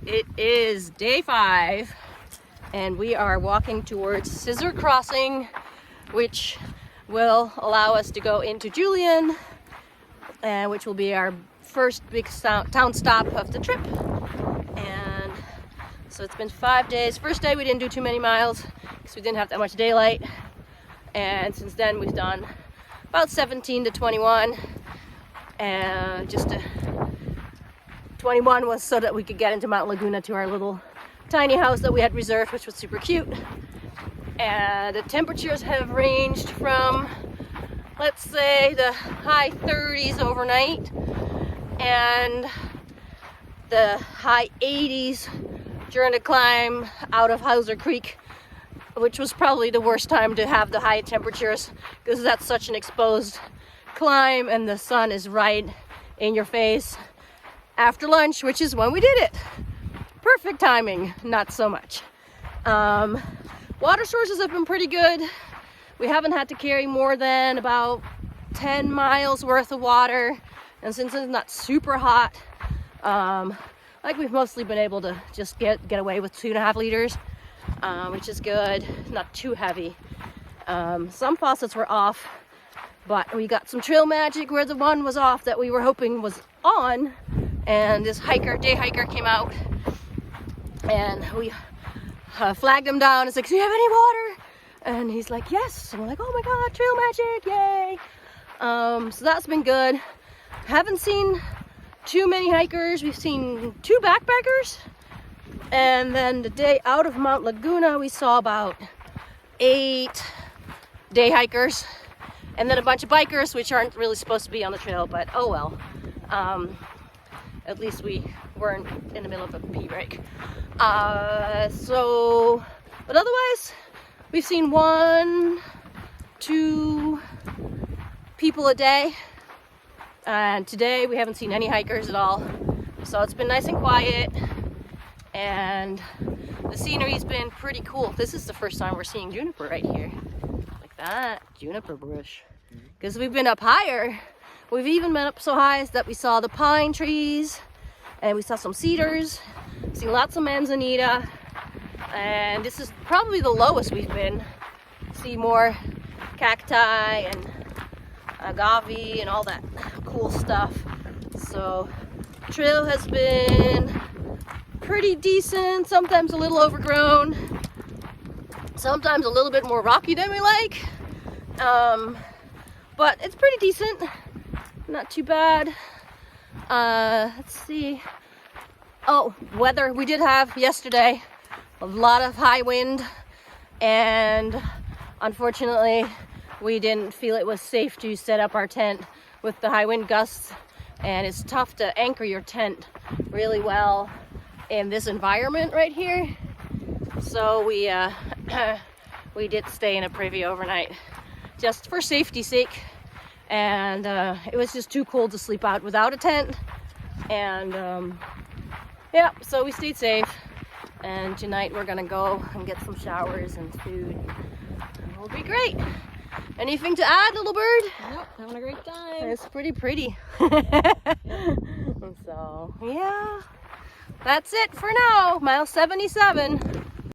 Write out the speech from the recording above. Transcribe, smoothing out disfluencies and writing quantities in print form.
It is day 5 and we are walking towards Scissor Crossing, which will allow us to go into Julian, which will be our first big town stop of the trip. And so it's been 5 days. First day we didn't do too many miles because we didn't have that much daylight, and since then we've done about 17 to 21, and 21 was so that we could get into Mount Laguna to our little tiny house that we had reserved, which was super cute. And the temperatures have ranged from, let's say, the high 30s overnight and the high 80s during the climb out of Hauser Creek, which was probably the worst time to have the high temperatures because that's such an exposed climb and the sun is right in your face after lunch, which is when we did it. Perfect timing, not so much. Water sources have been pretty good. We haven't had to carry more than about 10 miles worth of water, and since it's not super hot, like we've mostly been able to just get away with 2.5 liters, which is good, not too heavy. Some faucets were off, but we got some trail magic where the one was off that we were hoping was on, and this day hiker came out and we flagged him down. It's like, do you have any water? And he's like, yes. And we're like, oh my god, trail magic, yay. So that's been good. Haven't seen too many hikers. We've seen 2 backpackers, and then the day out of Mount Laguna we saw about 8 day hikers, and then a bunch of bikers, which aren't really supposed to be on the trail, but oh well. At least we weren't in the middle of a pee break. But otherwise, we've seen 1, 2 people a day. And today we haven't seen any hikers at all. So it's been nice and quiet. And the scenery's been pretty cool. This is the first time we're seeing juniper right here. Like that, juniper bush. Because we've been up higher. We've even been up so high that we saw the pine trees, and we saw some cedars, seen lots of manzanita, and this is probably the lowest we've been. See more cacti and agave and all that cool stuff. So trail has been pretty decent, sometimes a little overgrown, sometimes a little bit more rocky than we like, but it's pretty decent. Not too bad. Let's see. Oh, weather. We did have yesterday a lot of high wind, and unfortunately we didn't feel it was safe to set up our tent with the high wind gusts, and it's tough to anchor your tent really well in this environment right here. So we we did stay in a privy overnight just for safety's sake. And it was just too cold to sleep out without a tent, and yeah, so we stayed safe, and tonight we're gonna go and get some showers and food, and it'll be great. Anything to add, little bird? Nope, having a great time. It's pretty. So yeah, that's it for now. Mile 77.